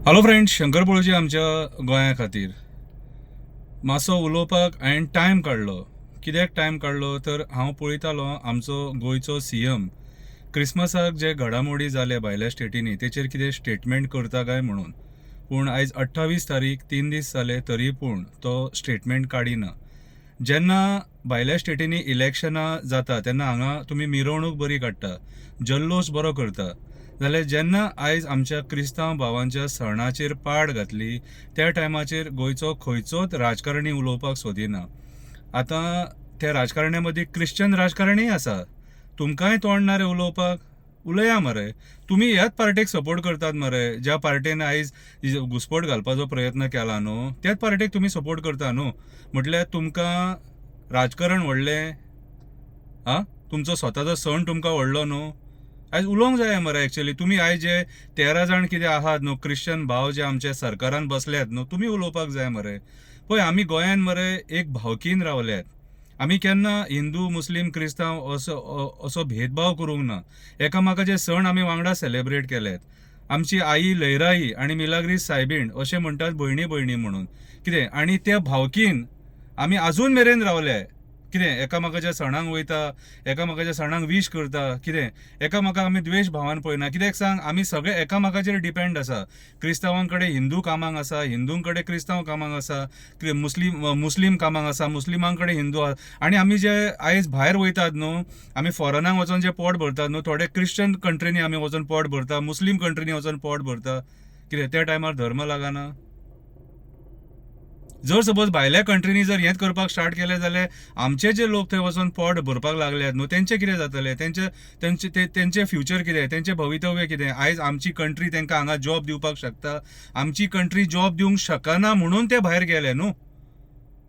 Hello friends, Shankar पळोवची आमच्या गोंया खातीर मातसो उलोवपाक हांवें टायम काडलो. कित्याक टायम काडलो तर हांव पळयतालो आमचो गोंयचो सीएम क्रिसमसाक जे घडामोडी जाले भायल्या स्टेटींनी तेचेर कितें स्टेटमेंट करता काय म्हणून. पूण आयज 28 तारीख 3 दीस जाले तरी पूण तो स्टेटमेंट काडिना. जेन्ना भायल्या स्टेटींनी इलेक्शनां जाता तेन्ना हांगा तुमी मिरवणूक बरी काडटा, जल्लोश बरो करता, जाल्यार जेन्ना आयज आमच्या क्रिस्तांव भावांच्या सणाचेर पाड घातली त्या टायमाचेर गोंयचो खंयचोच राजकारणी उलोवपाक सोदिना. आतां त्या राजकारण्या मदीं क्रिश्चन राजकारणीय आसा. तुमकांय तोंड ना रे उलोवपाक? उलया मरे. तुमी ह्याच पार्टेक सपोर्ट करतात मरे, ज्या पार्टेन आयज घुसपट घालपाचो प्रयत्न केला न्हू, त्याच पार्टेक तुमी सपोर्ट करता न्हू. म्हटल्यार तुमकां राजकारण व्हडलें, तुमचो स्वताचो सण तुमकां व्हडलो न्हू. आयज उलोवंक जाय मरे. एक्चुअली तुमी आयज जे 13 जाण कितें आहात न्हू क्रिश्चन भाव जे आमच्या सरकारान बसल्यात न्हू, तुमी उलोवपाक जाय मरे. पळय, आमी गोंयान मरे एक भावकीन रावल्यात. आमी केन्ना हिंदू मुस्लीम क्रिस्तांव असो भेदभाव करूंक ना. एकामेकाचे सण आमी वांगडा सेलेब्रेट केल्यात. आमची आई लयराई आनी मिलाग्रीस सायबीण अशें म्हणटात भयणी भयणी म्हणून. कितें आनी त्या भावकीन आमी आजून मेरेन रावले. कितें एकामेकाच्या सणांक वयता, एकामेकाच्या सणांक विश करता. कितें एकामेकाक आमी द्वेश भावान पळयना. कित्याक सांग, आमी सगळे एकामेकाचेर डिपेंड आसा. क्रिस्तांवां कडेन हिंदू कामाक आसा, हिंदूं कडेन क्रिस्तांव कामाक आसा, मुस्लीम कामाक आसा, मुस्लिमां कडेन हिंदू आसा. आनी आमी जे आयज भायर वयतात न्हू, आमी फॉरेनाक वचोन जे पोट भरतात न्हू, थोडे क्रिश्चन कंट्रीनी आमी वचोन पोट भरता, मुस्लीम कंट्रीनी वचोन पोट भरता. कितें त्या टायमार धर्म लागना? जर सपोज भायल्या कंट्रीनी जर हेंच करपाक स्टार्ट केलें जाल्यार आमचे जे लोक थंय वचोन पोट भरपाक लागल्यात न्हू, तेंचें कितें जातलें? तेंचें फ्युचर कितें? तेंचें भवितव्य कितें? आयज आमची कंट्री तेंकां हांगा जॉब दिवपाक शकता? आमची कंट्री जॉब दिवंक शकना म्हणून ते भायर गेले न्हू.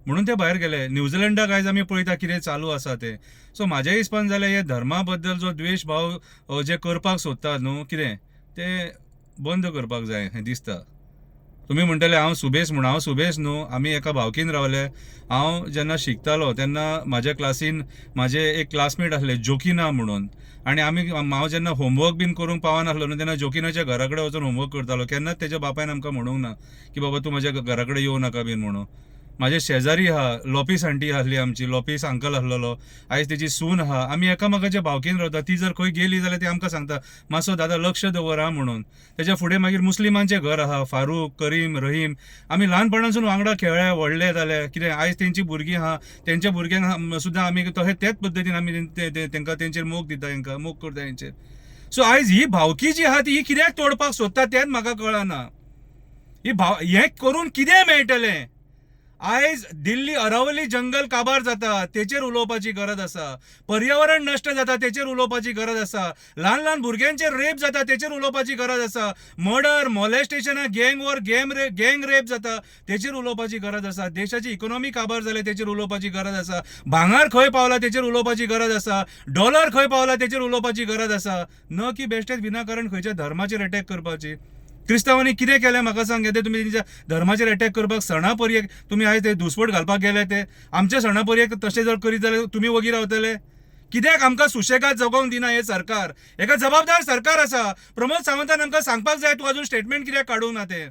म्हणून ते भायर गेले. न्यूझिलंडाक आयज आमी पळयता कितें चालू आसा तें. सो म्हाज्या हिसपान जाल्यार हे धर्मा बद्दल जो द्वेश भाव जे करपाक सोदतात न्हू, कितें तें बंद करपाक जाय हें दिसता. तुमी म्हणटले हांव सुबेस म्हणून. हांव सुबेस न्हू. आमी एका भावकीन रावले. हांव जेन्ना शिकतालो तेन्ना म्हाज्या क्लासीन म्हाजे एक क्लासमेट आसले जोकिना म्हणून. आनी हांव जेन्ना होमवर्क बीन करूंक पावनासलो न्हू, तेन्ना जोकिनाच्या घरा कडेन वचून होमवर्क करतालो. केन्नाच तेज्या बापायन आमकां म्हणूंक ना की बाबा तूं म्हाज्या घरा कडेन येवं नाका बीन म्हणून. म्हाजे शेजारी आहा, लोपीस आंटी आसली आमची, लोपीस अंकल आसलेलो. आयज तेजी सून आहा. आमी एकामेकाच्या भावकीन रावता. ती जर खंय गेली जाल्यार ती आमकां सांगता मातसो दादा लक्ष दवर म्हणून. तेच्या फुडें मागीर मुस्लिमांचें घर आहा, फारूक, करीम, रहीम. आमी ल्हानपणासून वांगडा खेळ्ळे, व्हडले जाले. कितें आयज तेंची भुरगीं आहा, तेंच्या भुरग्यांक सुद्दां आमी तेच पद्दतीन आमी तेंकां तेंचेर मोग दिता, हेंकां मोग करता हेंचेर. सो आयज ही भावकी जी आहा ती कित्याक तोडपाक सोदता तेंच म्हाका कळना. हें करून कितें मेळटलें? आयज दिल्ली अरावली जंगल काबार जाता तेचेर उलोवपाची गरज आसा. पर्यावरण नश्ट जाता तेचेर उलोवपाची गरज आसा. ल्हान ल्हान भुरग्यांचेर रेप जाता तेचेर उलोवपाची गरज आसा. मर्डर, मॉलेस्टेशनां, गँग वॉर, गँग रेप जाता तेचेर उलोवपाची गरज आसा. देशाची इकॉनॉमी काबार जाले तेचेर उलोवपाची गरज आसा. भांगार खंय पावला तेचेर उलोवपाची गरज आसा. डॉलर खंय पावला तेचेर उलोवपाची गरज आसा. न की बेश्टेच विनाकारण खंयच्या धर्माचेर अटॅक करपाची. क्रिस्तांवांनी कितें केलें म्हाका सांग. येते तुमी तेंच्या धर्माचेर अटॅक करपाक सणा पर्येक तुमी आयज ते दुस्पट घालपाक गेले. ते आमच्या सणा पर्येक तशें जर करीत जाल्यार तुमी वगी रावतले? कित्याक आमकां सुशेगाद जगोवंक दिना हें सरकार? एका जबाबदार सरकार आसा. प्रमोद सावंतान आमकां सांगपाक जाय तूं अजून स्टेटमेंट कित्याक काडूंक ना तें.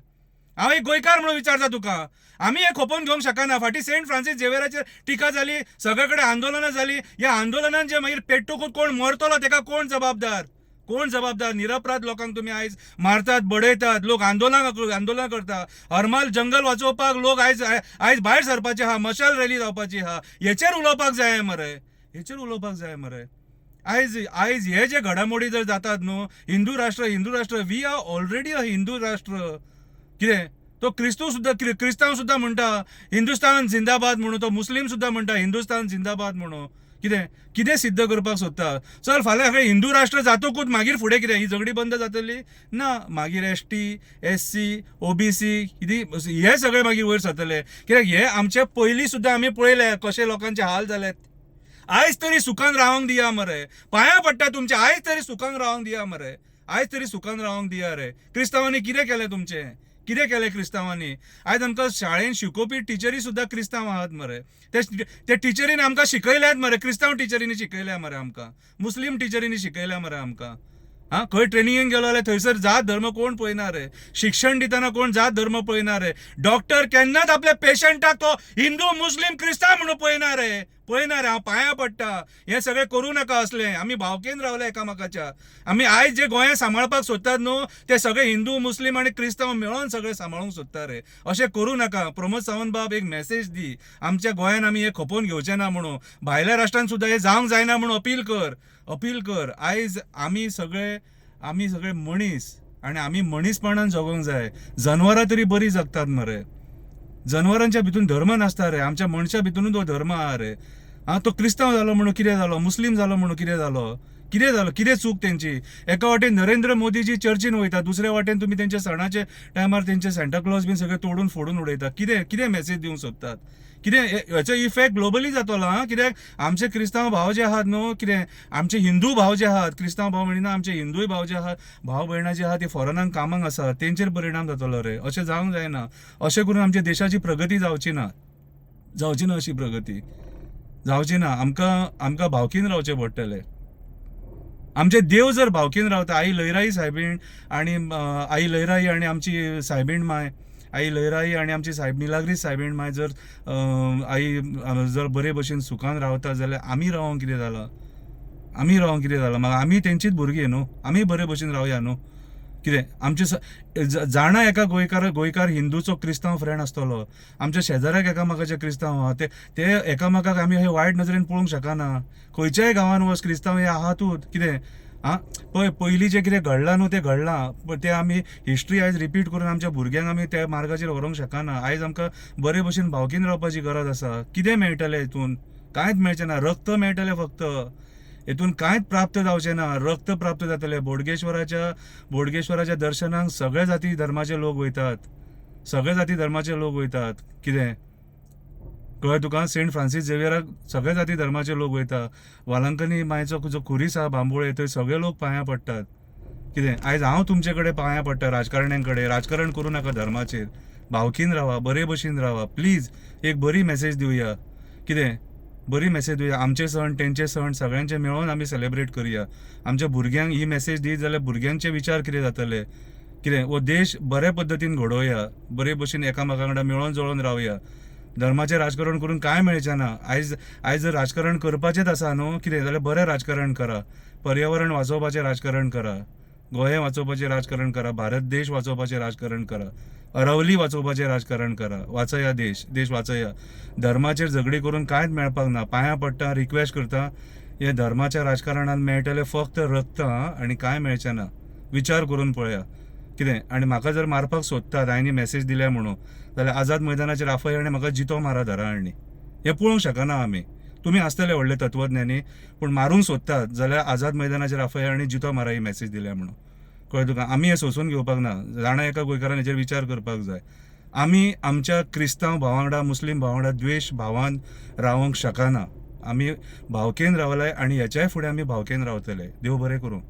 हांव एक गोंयकार म्हणून विचारता तुका. आमी हें खोपोवन घेवंक शकना. फाटीं सेंट फ्रांसीस झेवियराचेर टिका जाली, सगळे कडेन आंदोलनां जाली. ह्या आंदोलनान जे मागीर पेटून कोण मरतलो तेका कोण जबाबदार? कोण जबाबदार? निरपराध लोकांक तुम्ही आयज मारतात, बडयतात. लोक आंदोलनां करता. हरमाल जंगल वाचोवपाक लोक आयज भायर सरपाचे आहा, मशाल रॅली जावपाची आहा. हेचेर उलोवपाक जाय मरे. हेचेर उलोवपाक जाय मरे. आयज हे जे घडामोडी जर जातात न्हू, हिंदू राष्ट्र, वी आर ऑलरेडी अ हिंदू राष्ट्र. कितें तो क्रिस्तांव सुद्दां म्हणटा हिंदुस्तान जिंदाबाद म्हणून. तो मुस्लीम सुद्दां म्हणटा हिंदुस्तान जिंदाबाद म्हणून. कितें सिद्ध करपाक सोदता? चल फाल्यां हिंदू राष्ट्र जातकूच मागीर फुडें कितें ही झगडी बंद जातली ना? मागीर ST, SC, OBC हे सगळे मागीर वयर सरतले. कित्याक हे आमचे पयलीं सुद्दां आमी पळयले कशे लोकांचे हाल जाल्यात. आयज तरी सुखान रावंक दिया मरे. पांयां पडटा तुमचे. आयज तरी सुखान रावंक दिया मरे. आयज तरी सुखान रावंक दिया रे. क्रिस्तांवांनी कितें केलें तुमचें? कितें केलें क्रिस्तांवांनी? आयज आमकां शाळेन शिकोवपी टिचरी सुद्दां क्रिस्तांव आहात मरे. ते टिचरीन आमकां शिकयल्यात मरे. क्रिस्तांव टिचरींनी शिकयल्या मरे आमकां. मुस्लीम टिचरींनी शिकयल्या मरे आमकां. खंय ट्रेनिंगेक गेलो जाल्यार थंयसर जात धर्म कोण पळयना रे. शिक्षण दितना कोण जात धर्म पळयना रे. डॉक्टर केन्नाच आपल्या पेशंटाक तो हिंदू मुस्लीम क्रिस्तांव म्हणून पळयना रे. हांव पांयां पडटा. हे सगळें करूं नाका असलें. आमी भावकेन रावल्या एकामेकाच्या. आमी आयज जे गोंया सांबाळपाक सोदतात न्हू ते सगळे हिंदू मुस्लीम आनी क्रिस्तांव मेळोन सगळे सांबाळूंक सोदता रे. अशें करूं नाका. प्रमोद सावंत बाब एक मेसेज दी. आमच्या गोंयान आमी हे खपोवन घेवचे ना म्हणून. भायल्या राष्ट्रांत सुद्दां हे जावंक जायना म्हणून अपील कर. आयज आमी सगळे मनीस आनी आमी मनीसपणान जगोंक जाय. जनवरां तरी बरी जगतात मरे. जनवरांच्या भितून धर्म नासता रे. आमच्या मनशा भितूनच तो धर्म आहा रे. तो क्रिस्तांव जालो म्हणून कितें जालो, मुस्लीम जालो म्हणून कितें जालो, कितें चूक तेंची. एका वाटेन नरेंद्र मोदीजी चर्चीन वयता, दुसऱ्या वाटेन तुमी तेंच्या सणाचे टायमार तेंचे सांता क्लॉज बीन सगळे तोडून फोडून उडयता. कितें मेसेज दिवंक सोदतात. हेचो इफेक्ट ग्लोबली जातलो. कित्याक आमचे क्रिस्तांव भाव जे आहात न्हू, आमचे हिंदू भाव जे आहात, क्रिस्तांव भाव म्हणिना, आमचे हिंदूय भाव जे आहात, भाव भयणां जे आहात, ते फॉरेनाक कामाक आसात, तेंचेर परिणाम जातलो रे. अशें जावंक जायना. अशें करून आमच्या देशाची प्रगती जावची ना अशी प्रगती जावची ना. आमकां भावकीन रावचें पडटलें. आमचे देव जर भावकीन रावता, आई लयराई सायबीण आनी आई लयराई आनी आमची सायबीण माय, आई लयराई आनी आमची मिलाग्रीस सायबीण माय जर आई जर बरे भशेन सुखान रावता जाल्यार आमी रावोंक कितें जालां. मागीर आमी तेंचीच भुरगीं न्हू. आमी बरे भशेन रावया न्हू. आमचे जाणा एका गोंयकार हिंदूचो क्रिस्तांव फ्रेंड आसतलो. आमच्या शेजाऱ्याक एकामेकाचे क्रिस्तांव आहा, ते एकामेकाक आमी हे वायट नजरेन पळोवंक शकना. खंयच्याय गांवान वच क्रिस्तांव हे आहातूच. पळय पयलीं जें कितें घडलां न्हू तें घडलां, पण तें आमी हिस्ट्री आयज रिपीट करून आमच्या भुरग्यांक आमी त्या मार्गाचेर व्हरोंक शकना. आयज आमकां बरे भशेन भावकीन रावपाची गरज आसा. कितें मेळटलें हितून? कांयच मेळचें ना. रक्त मेळटलें फक्त. हितून कांयच प्राप्त जावचें ना. रक्त प्राप्त जातलें. बोडगेश्वराच्या दर्शनाक सगळे जाती धर्माचे लोक वयतात. कितें कळ्ळें तुका? सेंट फ्रांसीस झेवियराक सगळे जाती धर्माचे लोक वयता. वालांकनी मायेचो जो खुरीस आहा बांबोळे, थंय सगळे लोक पांयां पडटात. आयज हांव तुमचे कडेन पांयां पडटा, राजकारण्यांक कडेन. राजकारण करूं नाका धर्माचेर. भावकीन रावा, बरे भशेन रावा. प्लीज एक बरी मेसेज दिवया. बरी मेसेज दिवया. आमचे सण तेंचे सण सगळ्यांचे मेळोन आमी सेलिब्रेट करया. आमच्या भुरग्यांक ही मेसेज दी जाल्यार भुरग्यांचे विचार कितें जातले. वो देश बरे पद्दतीन घडोवया. बरे भशेन एकामेका वांगडा मेळोन जळोन रावया. धर्माचें राजकारण करून कांय मेळचें ना. आयज जर राजकारण करपाचेंच आसा न्हू जाल्यार बरें राजकारण करा. पर्यावरण वाचोवपाचें राजकारण करा. गोंय वाचोवपाचें राजकारण करा. भारत देश वाचोवपाचें राजकारण करा. अरावली वाचोवपाचें राजकारण करा. वाचया देश वाचया. धर्माचेर झगडी करून कांयच मेळपाक ना. पांयां पडटा, रिक्वेस्ट करता. हे धर्माच्या राजकारणान मेळटलें फक्त रक्त आनी कांय मेळचें ना. विचार करून पळया. आनी म्हाका जर मारपाक सोदतात, हांवें मेसेज दिल्या म्हणून, जाल्यार आझाद मैदानाचेर आफय आनी म्हाका जितो मारा धराळणी. हे पळोवंक शकना आमी. तुमी आसतले व्हडले तत्वज्ञानी, पूण मारूंक सोदतात जाल्यार आझाद मैदानाचेर आफय आनी जितो मारा ही मेसेज दिल्या म्हणून. कळ्ळें तुका? आमी हे सोंसून घेवपाक ना. जाणा एका गोंयकारान हेचेर विचार करपाक जाय. आमी आमच्या क्रिस्तांव भावां वांगडा, मुस्लीम भावां वांगडा द्वेश भावान रावंक शकना. आमी भावकेन रावले आनी हेच्याय फुडें आमी भावकेन रावतले. देव बरें करूं.